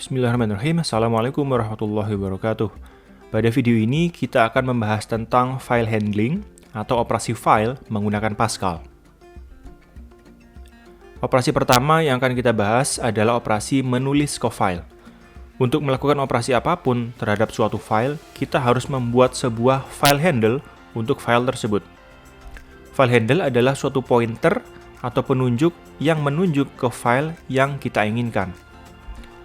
Bismillahirrahmanirrahim. Assalamualaikum warahmatullahi wabarakatuh. Pada video ini kita akan membahas tentang file handling atau operasi file menggunakan Pascal. Operasi pertama yang akan kita bahas adalah operasi menulis ke file. Untuk melakukan operasi apapun terhadap suatu file, kita harus membuat sebuah file handle untuk file tersebut. File handle adalah suatu pointer atau penunjuk yang menunjuk ke file yang kita inginkan.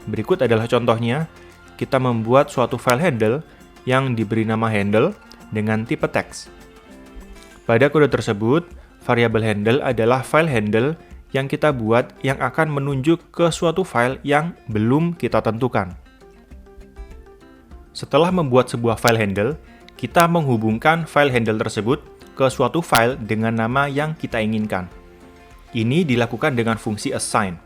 Berikut adalah contohnya, kita membuat suatu file handle yang diberi nama handle dengan tipe teks. Pada kode tersebut, variabel handle adalah file handle yang kita buat yang akan menunjuk ke suatu file yang belum kita tentukan. Setelah membuat sebuah file handle, kita menghubungkan file handle tersebut ke suatu file dengan nama yang kita inginkan. Ini dilakukan dengan fungsi assign.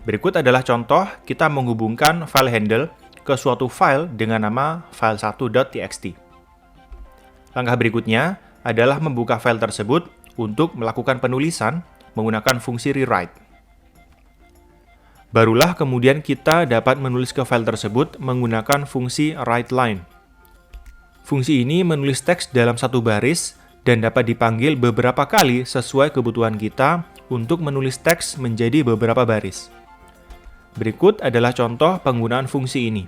Berikut adalah contoh kita menghubungkan file handle ke suatu file dengan nama file1.txt. Langkah berikutnya adalah membuka file tersebut untuk melakukan penulisan menggunakan fungsi rewrite. Barulah kemudian kita dapat menulis ke file tersebut menggunakan fungsi writeLine. Fungsi ini menulis teks dalam satu baris dan dapat dipanggil beberapa kali sesuai kebutuhan kita untuk menulis teks menjadi beberapa baris. Berikut adalah contoh penggunaan fungsi ini.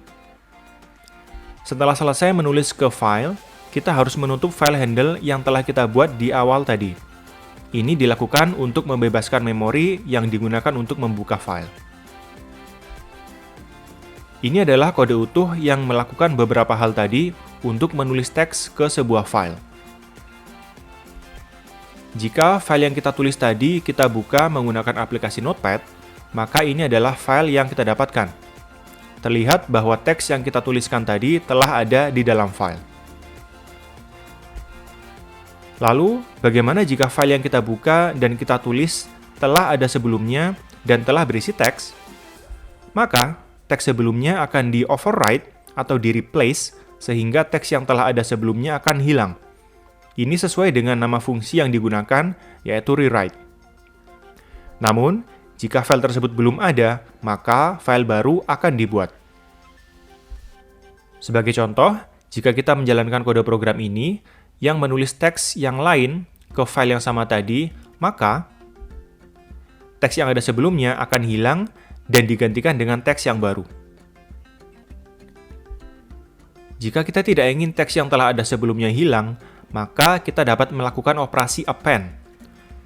Setelah selesai menulis ke file, kita harus menutup file handle yang telah kita buat di awal tadi. Ini dilakukan untuk membebaskan memori yang digunakan untuk membuka file. Ini adalah kode utuh yang melakukan beberapa hal tadi untuk menulis teks ke sebuah file. Jika file yang kita tulis tadi kita buka menggunakan aplikasi Notepad, maka ini adalah file yang kita dapatkan. Terlihat bahwa teks yang kita tuliskan tadi telah ada di dalam file. Lalu, bagaimana jika file yang kita buka dan kita tulis telah ada sebelumnya dan telah berisi teks? Maka, teks sebelumnya akan di-overwrite atau di-replace sehingga teks yang telah ada sebelumnya akan hilang. Ini sesuai dengan nama fungsi yang digunakan, yaitu rewrite. Namun, jika file tersebut belum ada, maka file baru akan dibuat. Sebagai contoh, jika kita menjalankan kode program ini yang menulis teks yang lain ke file yang sama tadi, maka teks yang ada sebelumnya akan hilang dan digantikan dengan teks yang baru. Jika kita tidak ingin teks yang telah ada sebelumnya hilang, maka kita dapat melakukan operasi append.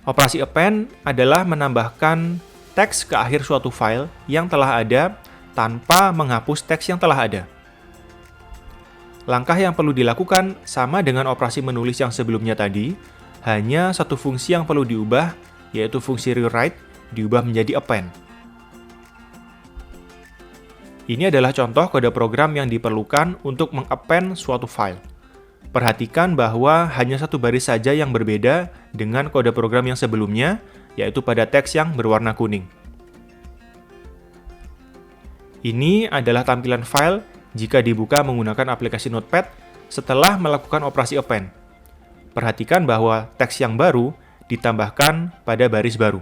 Operasi append adalah menambahkan teks ke akhir suatu file yang telah ada tanpa menghapus teks yang telah ada. Langkah yang perlu dilakukan sama dengan operasi menulis yang sebelumnya tadi, hanya satu fungsi yang perlu diubah, yaitu fungsi rewrite, diubah menjadi append. Ini adalah contoh kode program yang diperlukan untuk mengappend suatu file. Perhatikan bahwa hanya satu baris saja yang berbeda dengan kode program yang sebelumnya, yaitu pada teks yang berwarna kuning. Ini adalah tampilan file jika dibuka menggunakan aplikasi Notepad setelah melakukan operasi append. Perhatikan bahwa teks yang baru ditambahkan pada baris baru.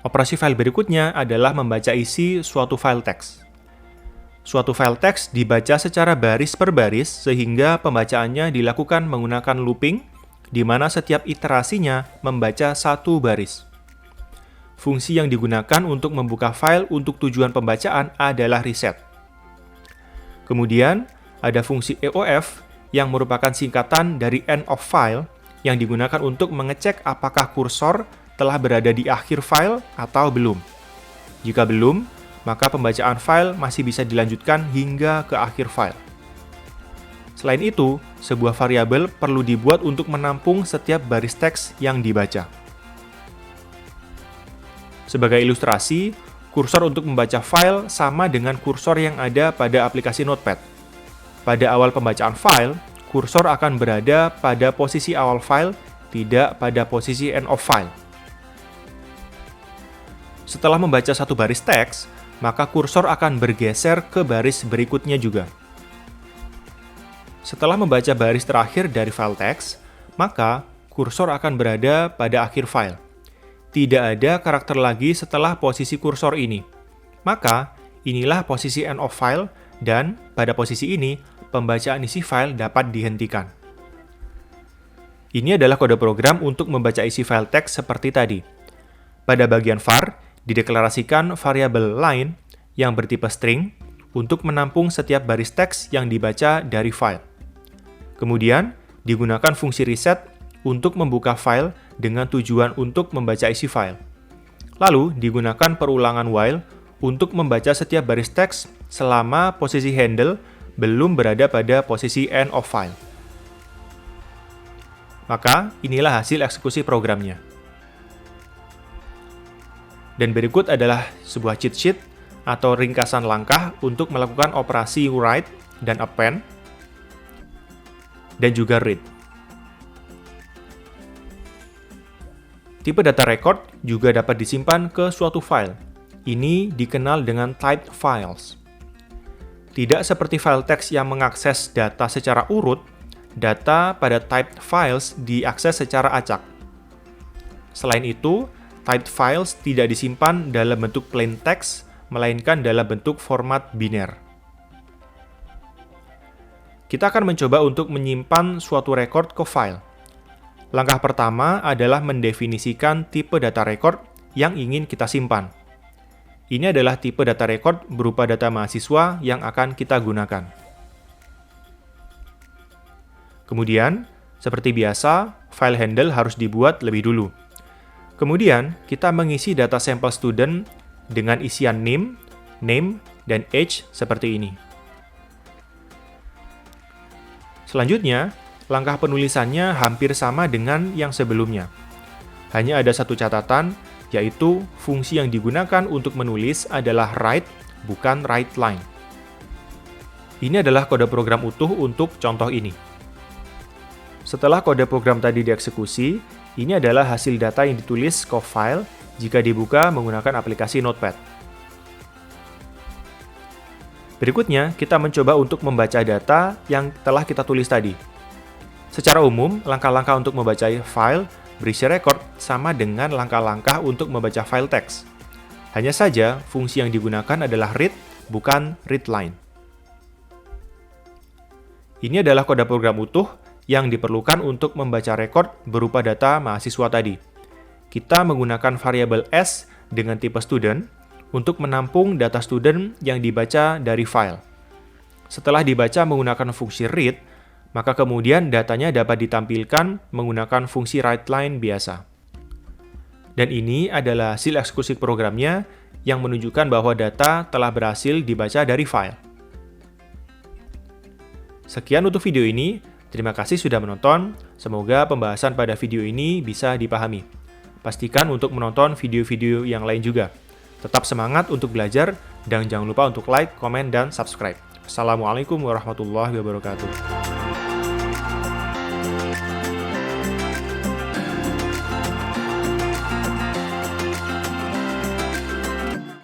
Operasi file berikutnya adalah membaca isi suatu file teks. Suatu file teks dibaca secara baris per baris sehingga pembacaannya dilakukan menggunakan looping, di mana setiap iterasinya membaca satu baris. Fungsi yang digunakan untuk membuka file untuk tujuan pembacaan adalah reset. Kemudian, ada fungsi EOF yang merupakan singkatan dari end of file yang digunakan untuk mengecek apakah kursor telah berada di akhir file atau belum. Jika belum, maka pembacaan file masih bisa dilanjutkan hingga ke akhir file. Selain itu, sebuah variabel perlu dibuat untuk menampung setiap baris teks yang dibaca. Sebagai ilustrasi, kursor untuk membaca file sama dengan kursor yang ada pada aplikasi Notepad. Pada awal pembacaan file, kursor akan berada pada posisi awal file, tidak pada posisi end of file. Setelah membaca satu baris teks, maka kursor akan bergeser ke baris berikutnya juga. Setelah membaca baris terakhir dari file teks, maka kursor akan berada pada akhir file. Tidak ada karakter lagi setelah posisi kursor ini. Maka, inilah posisi end of file, dan pada posisi ini, pembacaan isi file dapat dihentikan. Ini adalah kode program untuk membaca isi file teks seperti tadi. Pada bagian var, dideklarasikan variabel line yang bertipe string untuk menampung setiap baris teks yang dibaca dari file. Kemudian, digunakan fungsi reset untuk membuka file dengan tujuan untuk membaca isi file. Lalu, digunakan perulangan while untuk membaca setiap baris teks selama posisi handle belum berada pada posisi end of file. Maka, inilah hasil eksekusi programnya. Dan berikut adalah sebuah cheat sheet atau ringkasan langkah untuk melakukan operasi write dan append, dan juga read. Tipe data record juga dapat disimpan ke suatu file. Ini dikenal dengan typed files. Tidak seperti file teks yang mengakses data secara urut, data pada typed files diakses secara acak. Selain itu, typed files tidak disimpan dalam bentuk plain text, melainkan dalam bentuk format biner. Kita akan mencoba untuk menyimpan suatu record ke file. Langkah pertama adalah mendefinisikan tipe data record yang ingin kita simpan. Ini adalah tipe data record berupa data mahasiswa yang akan kita gunakan. Kemudian, seperti biasa, file handle harus dibuat lebih dulu. Kemudian, kita mengisi data sampel student dengan isian name, dan age seperti ini. Selanjutnya, langkah penulisannya hampir sama dengan yang sebelumnya. Hanya ada satu catatan, yaitu fungsi yang digunakan untuk menulis adalah write, bukan write line. Ini adalah kode program utuh untuk contoh ini. Setelah kode program tadi dieksekusi, ini adalah hasil data yang ditulis ke file jika dibuka menggunakan aplikasi Notepad. Berikutnya, kita mencoba untuk membaca data yang telah kita tulis tadi. Secara umum, langkah-langkah untuk membaca file berisi record sama dengan langkah-langkah untuk membaca file teks. Hanya saja, fungsi yang digunakan adalah read, bukan read line. Ini adalah kode program utuh yang diperlukan untuk membaca record berupa data mahasiswa tadi. Kita menggunakan variabel s dengan tipe student untuk menampung data student yang dibaca dari file. Setelah dibaca menggunakan fungsi read, maka kemudian datanya dapat ditampilkan menggunakan fungsi writeLine biasa. Dan ini adalah hasil eksekusi programnya yang menunjukkan bahwa data telah berhasil dibaca dari file. Sekian untuk video ini, terima kasih sudah menonton, semoga pembahasan pada video ini bisa dipahami. Pastikan untuk menonton video-video yang lain juga. Tetap semangat untuk belajar, dan jangan lupa untuk like, komen, dan subscribe. Assalamualaikum warahmatullahi wabarakatuh.